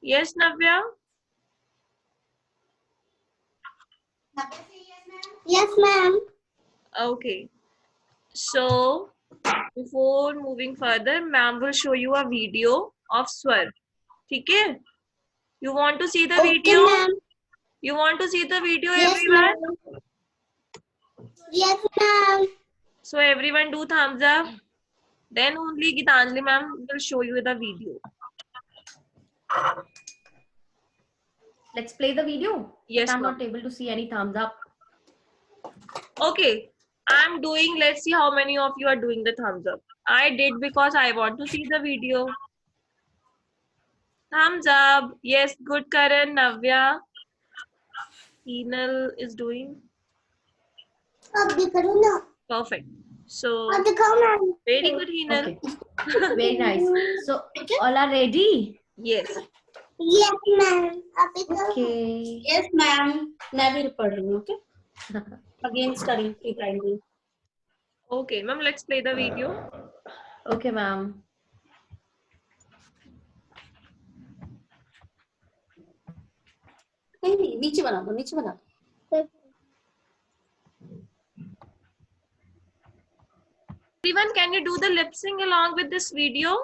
Yes, Navya? Yes, ma'am. Okay. So, before moving further, ma'am will show you a video of Swar. ठीक है? You want to see the Okay, video? ma'am. You want to see the video, Yes, everyone? ma'am. Yes, ma'am. So, everyone do thumbs up. Then only Gitanjali ma'am will show you the video. Let's play the video. Yes, but I'm ma'am. not able to see any thumbs up. Okay. I'm doing, let's see how many of you are doing the thumbs up. I did because I want to see the video. Thumbs up. Yes, good Karan, Navya. Heenal is doing. अब दिखाओ ना. Perfect. So, अब दिखाओ ma'am. very good, Heenal. Okay. Very nice. So, all are ready? Yes. Yes, ma'am. अब दिखाओ. Okay. Yes, ma'am. मैं भी पढ़ रही हूँ. Okay. Again, studying pre-primary. Okay, ma'am, let's play the video. Okay, ma'am. नहीं, नीचे बना दो, नीचे बना दो. Everyone, can you do the lip sync along with this video?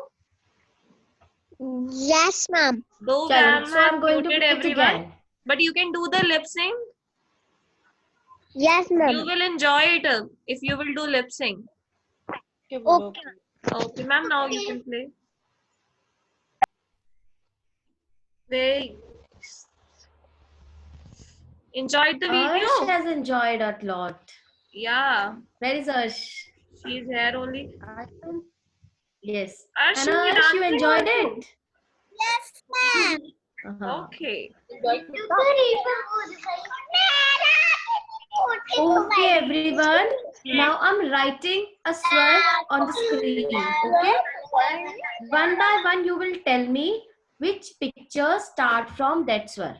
Yes, ma'am. Though Chalo, ma'am so I'm have going to muted play it everyone, again. but you can do the lip sync. Yes, You ma'am. will enjoy it if you will do lip sync. Okay. Okay, ma'am, now you can play. Very enjoyed the video. Arsh has enjoyed a lot. Yeah, Where is Arsh? she is here only. Yes. Arsh, And you were Arsh, you dancing enjoyed also? it? Yes, ma'am. Okay. Okay, everyone. Now I'm writing a swear on the screen. Okay. One by one, you will tell me which picture start from that swear.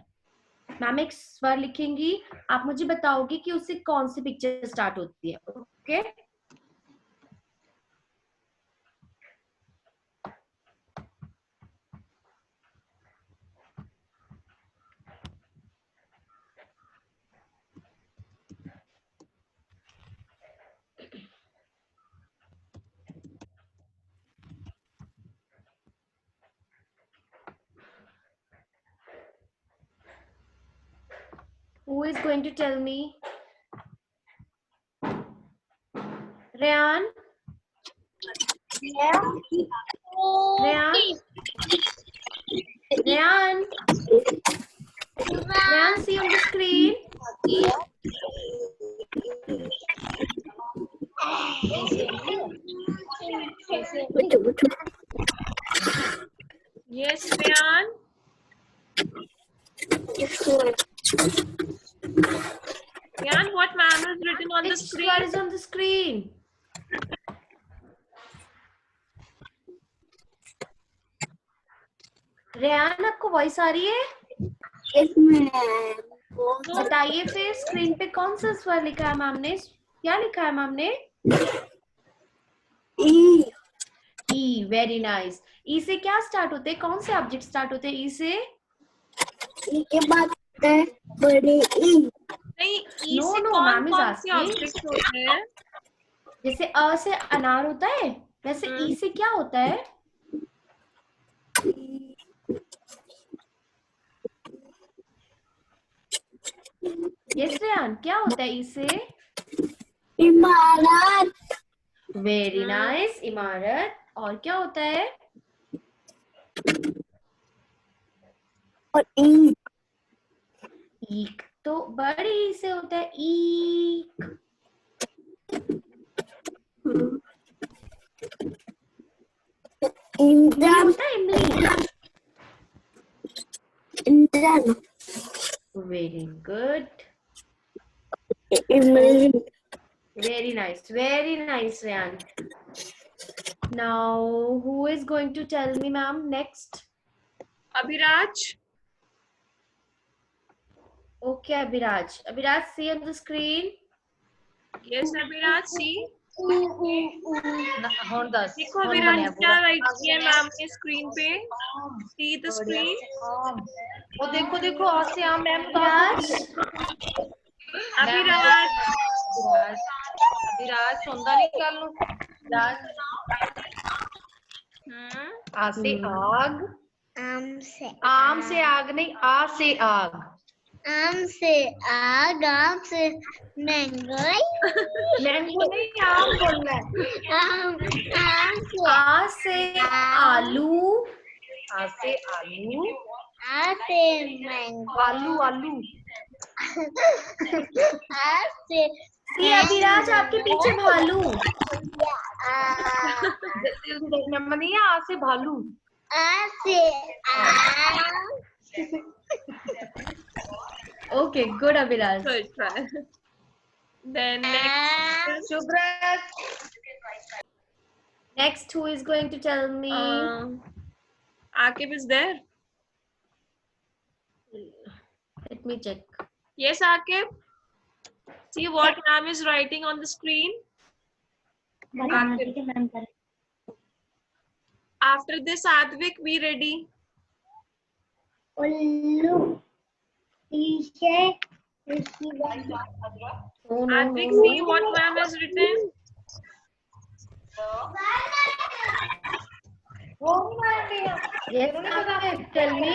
Ma'am एक स्वर लिखेंगी, आप मुझे बताओगे कि उससे कौन सी picture start होती है. Okay. Who is going to tell me? Rayan? Rayan? Rayan? Rayan, see on the screen? Yes, Rayan. Rayan, what ma'am has written on the Which screen? swear is on the screen? Rehan, आपको voice आ रही है? Yes, ma'am. बताइए फिर screen पे कौन सा स्वर लिखा है मैम ने? क्या लिखा है मैम ने? E. E. Very nice. E से क्या स्टार्ट होते हैं? कौन से ऑब्जेक्ट स्टार्ट होते हैं ई से? E के बाद है बड़े E. नहीं, ई No, से no, कौन ma'am is कौन से asking. ऑब्जेक्ट्स होते हैं? जैसे अ से अनार होता है, वैसे ई से क्या होता है? यस रेहान, क्या होता है ई से? इमारत. Very nice. इमारत. और क्या होता है? और E. ईक तो बड़ी ई से होता है. ईक. इमली इंद्रन. होता है. इमली. इंद्रन. Very good. इमली. Very nice. Very nice, Rayan. Now, who is going to tell me, ma'am, next? Abhiraj. Okay, Abhiraj. Abhiraj, see on the screen. Yes, Abhiraj, see. ਹੁਣ ਦੱਸ देखो विरांश क्या राइट किया मैम ने स्क्रीन पे, सी द स्क्रीन। वो देखो देखो आ से आम मैम विराज अभिराज विराज सुनता नहीं कल नु विराज आ से आग आम से आग नहीं आ से आग आम से मैंगो मैंगो नहीं आम बोलना है आम से आ से आलू आ से आलू मैंगो आलू आलू आ से सी अभिराज आपके पीछे भालू। देखना नहीं है आ से भालू आ से आम okay good Abhiraj. good try then next शुभ्रत Next, who is going to tell me? Akib is there? Let me check. Yes, Akib. See what ma'am is writing on the screen. After this, Advik, be ready. उल्लू पीछे Advik, see what ma'am has written. Yes, Akib, tell me.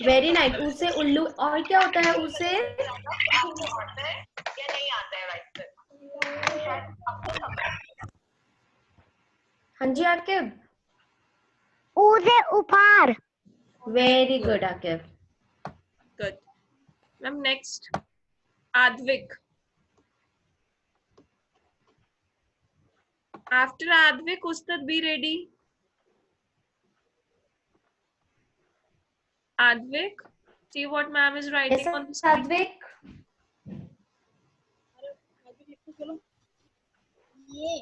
Very nice. उसे उल्लू और क्या होता है उसे? हाँ जी आकिब. उसे उपहार Very good Akib. Good. Ma'am, next. Advik. After Advik, Ustad, be ready. Advik, see what ma'am is writing Yes, on the screen. Advik. ये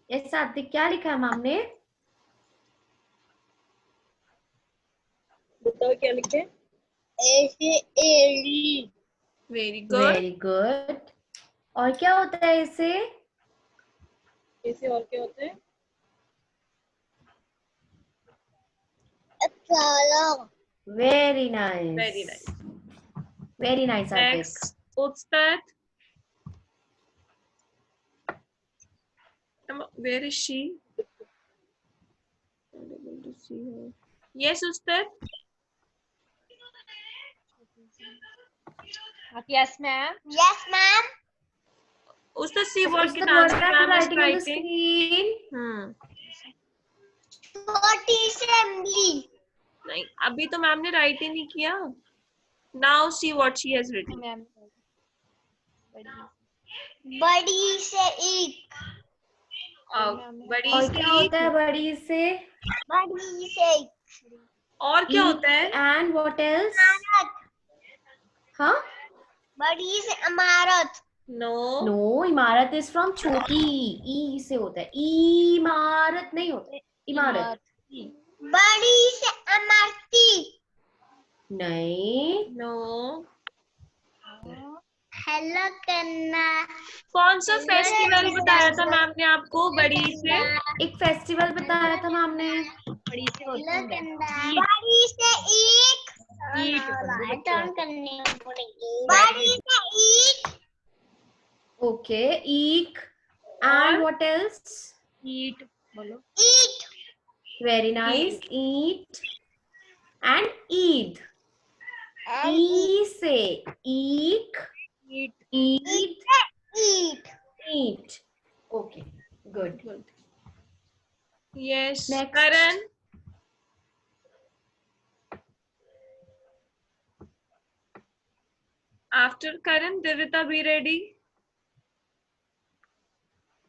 Yes, Advik, क्या लिखा है मैम ने? बताओ क्या लिखे? ऐसे एड़ी Very good. Very good. और क्या होता है इसे? ऐसे और क्या होता है? अच्छा Very nice. Very nice. Very nice Advik. Next, Ustad. Where is she? Not able to see her. Yes, Ustad. Yes ma'am. Yes ma'am Ustad, see what Ustad, Gitanjali what are you ma'am is writing on the writing. screen? छोटी assembly नहीं, अभी तो ma'am ने right ही नहीं किया. Now see what she has written. बड़ी से एक बड़ी और से क्या होता है एक. बड़ी से? बड़ी से एक और क्या होता है? And what else? इमारत हाँ? बड़ी से इमारत No. No, इमारत is from छोटी. ई से होता है. इमारत नहीं होता है. इमारत. बड़ी से इमारती नहीं. No. हेलो करना कौन सा फेस्टिवल बताया था मैम ने आपको बड़ी से? एक फेस्टिवल बताया था मैम ने. बड़ी से हेलो होती है करना बड़ी से एक टर्न करनी पड़ेगी बड़ी से एक Okay. Eek. And what else? ईट बोलो ईट Very nice. Eat. And eat. E से eek. Eat Eat. Eat Eat. Okay. Good. Good. Yes. Next. Karan. After Karan, Divita, be ready.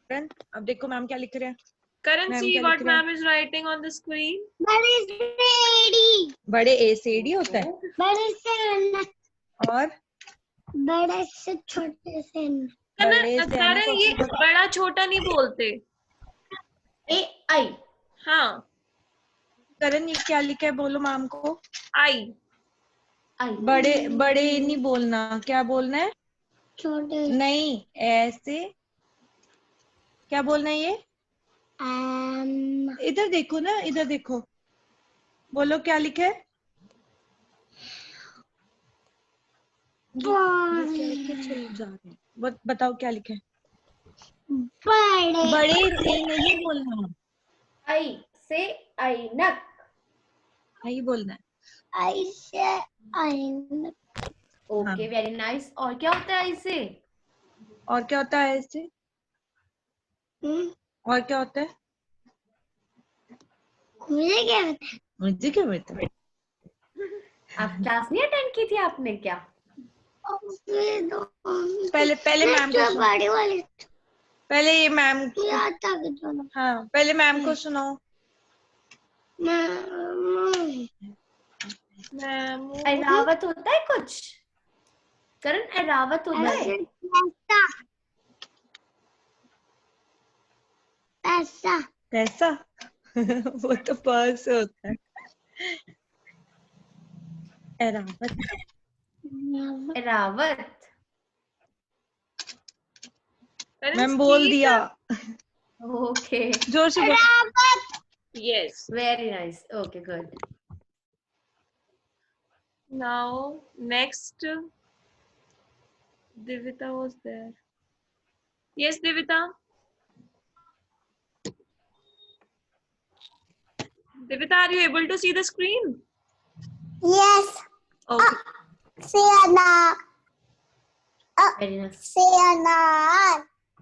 अब देखो मैम क्या लिख रहे हैं. Karan, Ma'am, see क्या what लिख रहे हैं? ma'am is writing on the screen. बड़ी से एड़ी बड़े ए से डी होता है बड़े से और बड़े से छोटे से बड़े से Karan, ये बड़ा छोटा नहीं बोलते. A I. हाँ. करण ये क्या लिखा है बोलो मैम को। आई। बड़े बड़े नहीं बोलना, क्या बोलना है? छोटे नहीं ऐसे क्या बोलना है ये? इधर देखो ना, इधर देखो, बोलो क्या लिखा है? ये क्या चल जा रहे हैं? बताओ क्या लिखा है? बड़े बड़े से नहीं बोलना, आई से ऐनक। यही बोलना है। ऐसे ऐन ओके, वेरी नाइस। और क्या होता है आई से? और क्या होता है ऐसे? और क्या होता है? मुझे क्या पता मुझे क्या पता? आप क्लास नहीं अटेंड की थी आपने क्या? पहले पहले मैम को सुनो, बड़े वाले पहले ये मैम याद था कि दोनों हाँ पहले मैम को सुनाओ। मैम एरावत होता है कुछ? करण एरावत होता है? ऐसा पैसा वो तो पर्स से होता है। एरावत एरावत। मैम बोल दिया, ओके, जोर से बोलो। Yes. Very nice. Okay, good. Now next, Divita was there. Yes, Divita. Divita, are you able to see the screen? yes Okay. Sienna very nice. Sienna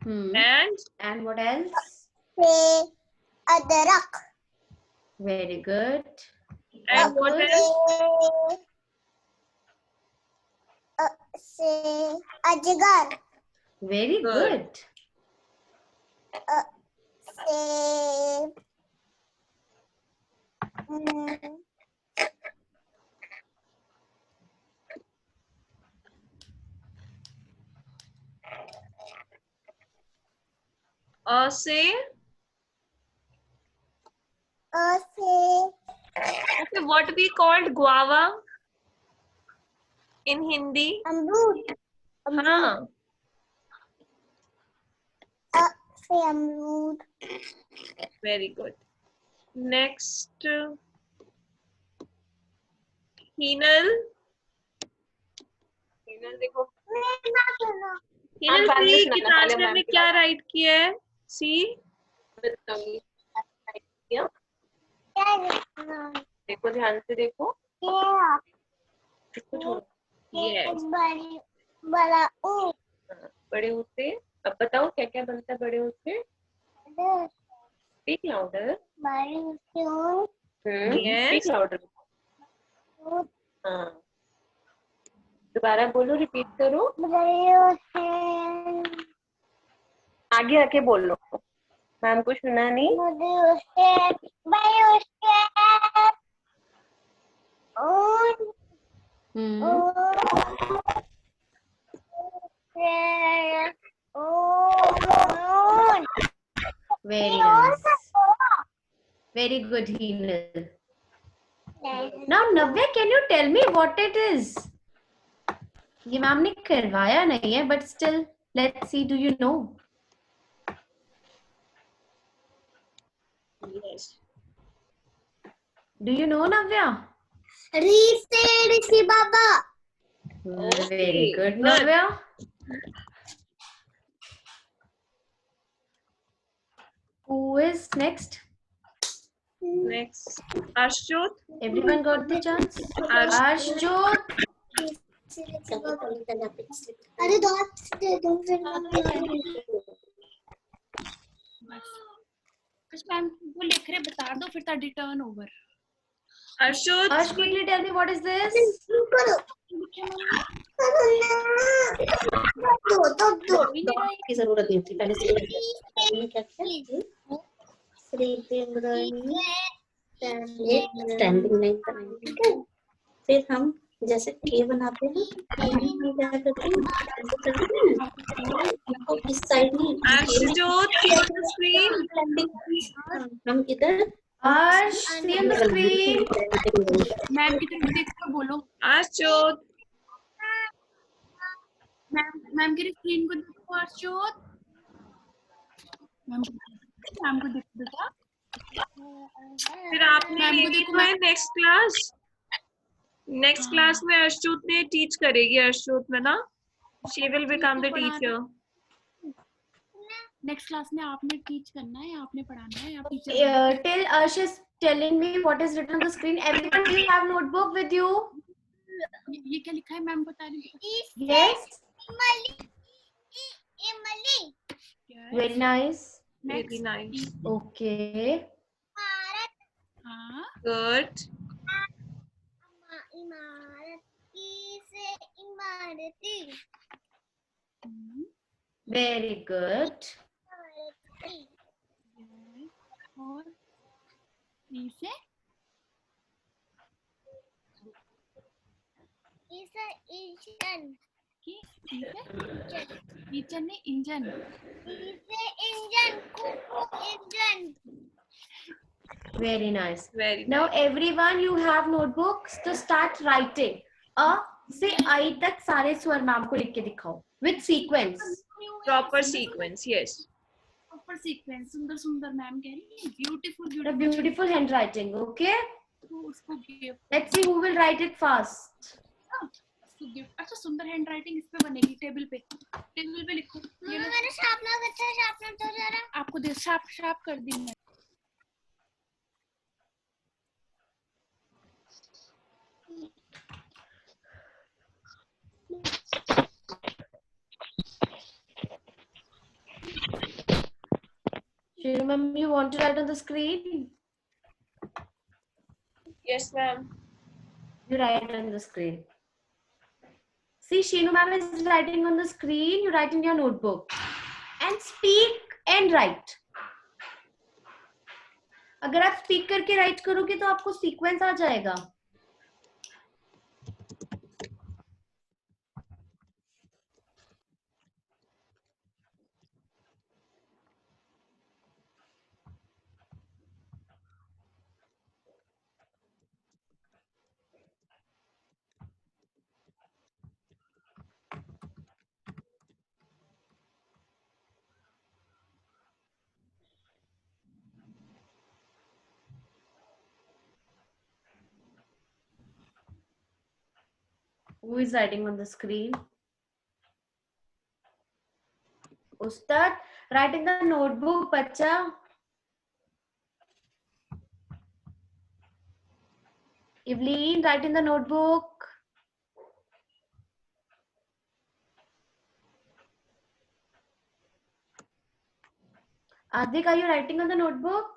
And what else? से अदरक Very good. And what else? से अजगर Very good. से Say. से Okay, what we called guava in Hindi? अमरूद हाँ. से अमरूद Very good. Next, Hinal. Hinal देखो. Hinal सी गीतांजलि में क्या राइट किया है? सी. देखो ध्यान से देखो. Yes. बड़ा ऊ बड़े ऊ से. अब बताओ क्या क्या बनता है बड़े ऊ से? Speak louder. बड़ी ऊ Yes. Speak louder. हाँ. दोबारा बोलो, रिपीट करो. आगे आके बोलो. मैम को सुना नहीं. Very nice. Very good, Hinal. Now, Navya, can you tell me what it is? ये मैम ने करवाया नहीं है, but still, let's see. Do you know? Yes. Do you know, Navya? Rishi Baba Very good, good. Navya. Who is next? Next, Ashjot. Everyone got the chance? Ashjot. अरे dots दे दो फिर बस ma'am वो लिख रहे बता दो फिर ताड़ी turn over Ashjot. Ash, quickly tell me what is this? दो की जरूरत नहीं थी पहले से क्या किया स्टैंडिंग लाइन बनाएंगे, ठीक है। फिर हम जैसे के बनाते हैं हम क्या करते हैं ऐसे करते हैं इनको इस साइड में Ashjot, see on the screen. हम इधर Arsh, see on the screen. Ma'am की तरफ देख कर बोलो अर्शोत मैम की स्क्रीन को देखो अर्शोत मैम को देखो बेटा फिर आपने मैम को लेनी देखो तो है नेक्स्ट क्लास में अर्शोत ने टीच करेगी अर्शोत में ना she will become the teacher next class में आपने टीच करना है आपने पढ़ाना है आप teacher Till Arsh is telling me what is written on the screen. Everyone, do you have notebook with you? ये क्या लिखा है मैम बता रही Yes. है Very nice. Very nice Okay. हाँ गुड Very good. और ई से की टीचर ने engine Very nice. Very Now everyone, you have notebooks to start writing. A से I तक सारे स्वर मैम को लिख के दिखाओ with sequence. Proper sequence yes proper sequence सुंदर सुंदर मैम कह रही है beautiful A beautiful handwriting. Okay. उसको gift Let's see who will write it fast. उसको गिफ्ट अच्छा सुंदर हैंड राइटिंग इस पे बनेगी टेबल पे लिखो ये लो मैंने शार्पनर तो जरा आपको दे शार्प कर दी मैं Shiru ma'am, you want to write on the screen? Yes ma'am You write on the screen. See, Shinu ma'am is writing on the screen. You write in your notebook. And speak and write. अगर आप speak करके right करोगे तो आपको sequence आ जाएगा. Who is writing on the screen? Ustad, write in the notebook, bacha. Evelyn, write in the notebook. Adik, are you writing on the notebook?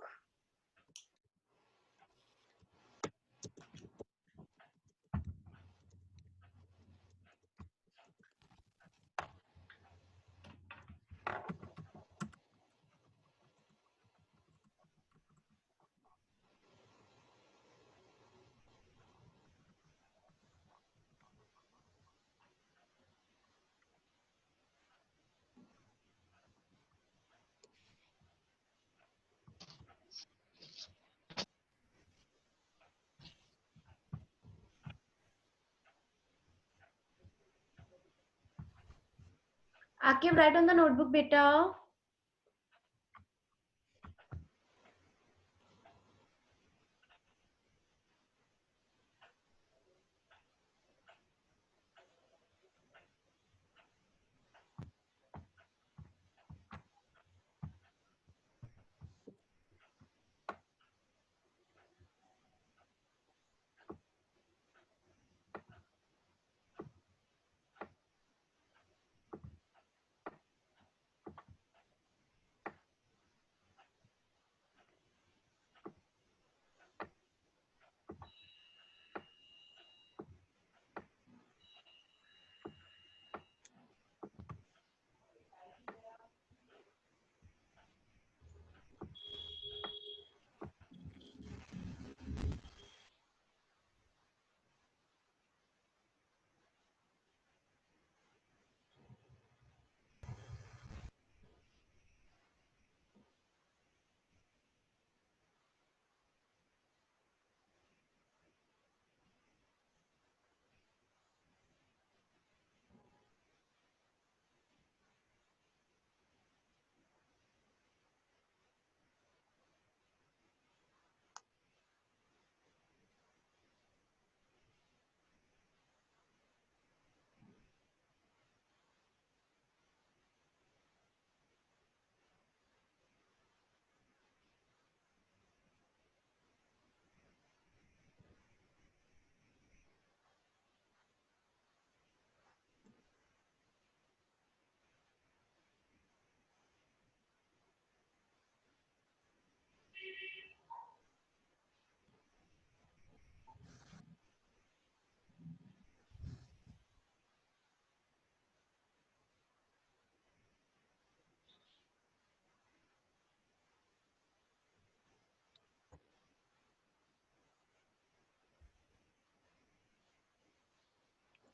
Akib, write on the notebook, beta.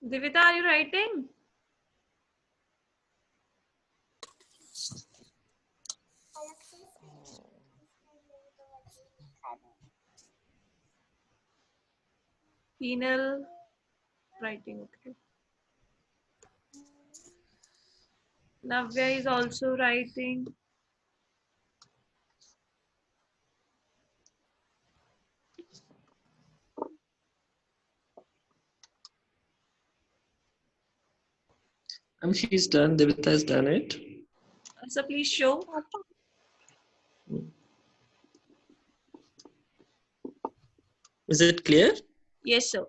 Divita, are you writing? Penal writing, okay. Navya is also writing. She's done. Devita has done it. So please show. Is it clear? Yes, sir.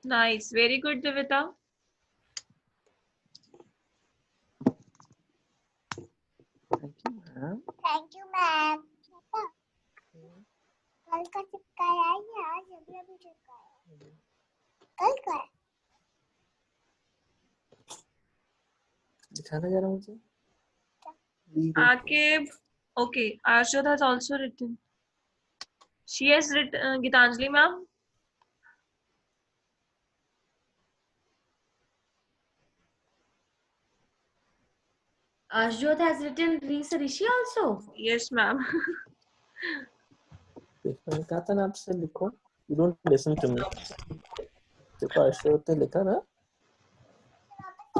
Nice. Very good, Divita. Thank you, ma'am. Thank you, ma'am. कल का चिपकाया है या आज अभी चिपकाया? कल का? दिखाना जरा मुझे. Akib. Okay. Arshad has also written. She has written, Gitanjali ma'am. Ashjot has written Rishi also. Yes, ma'am. मैंने कहा था ना आपसे लिखो. You don't listen to me. देखो अशोक ने लिखा ना.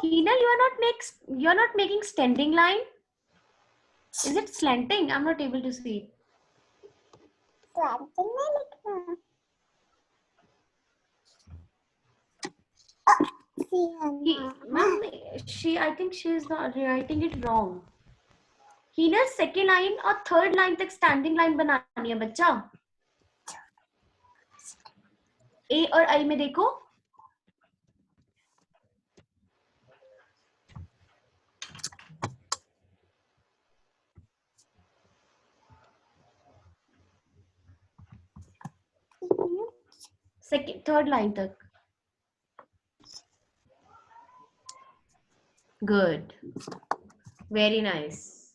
Hina, you are not making standing line. Is it slanting? I'm not able to see it. Slanting में लिखना. Ma'am, I think she is not writing it wrong. Hina, second line और third line तक standing line बनानी है बच्चा. A और I में देखो. Third line तक. Good. Very nice.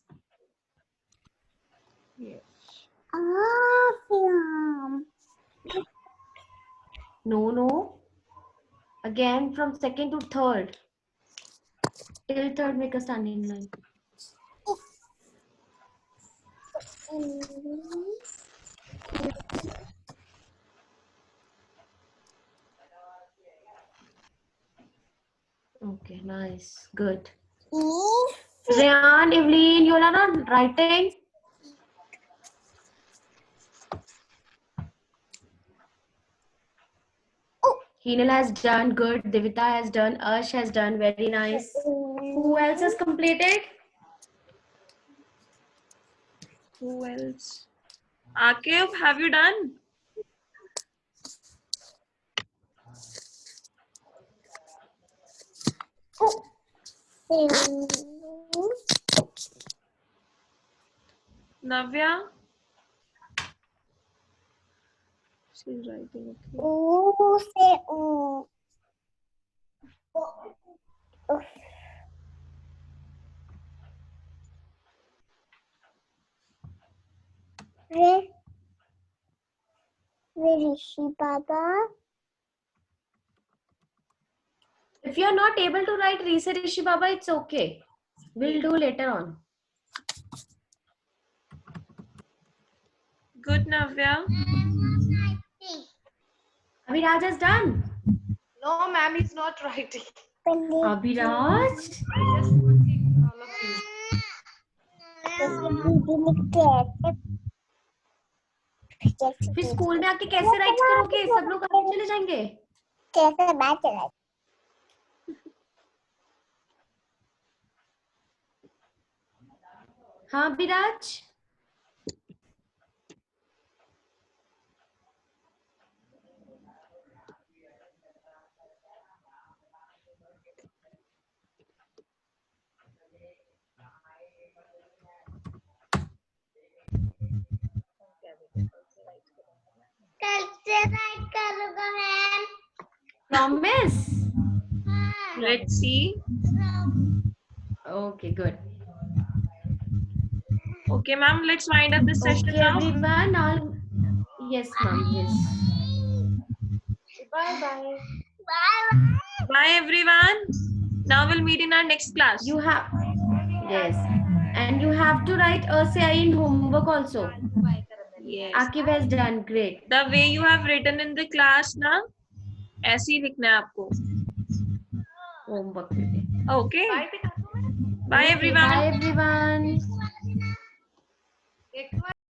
Yes. No. Again from second to third. Till third make a standing line. Okay, nice. Good. Ryan, Evelyn, you are not writing? Hinal has done good. Divita has done. Ash has done. Very nice. Who else has completed? Who else? Akib, have you done? Navya? She's writing, okay. से ओ. Where is she, Baba? If you are not able to write Rishi Baba, it's okay. We'll do later on. Good, Navya. Abhiraj has done. No, ma'am, he's not writing. Abhiraj? फिर school में आके कैसे right करोगे? सब लोग आगे चले जाएंगे. कैसे मैं चला? हाँ अभिराज. कैसे राइट करूँगा ma'am? Promise? Let's see. Okay, good. Okay, ma'am, let's wind up this session Okay, now. everyone. Yes, ma'am. Yes. Bye everyone. Now we'll meet in our next class. You have, yes, and you have to write essay in homework also. Yes. Akib has done great. The way you have written in the class ना, ऐसे ही लिखना है आपको. Homework में. Okay. Bye everyone. Bye everyone.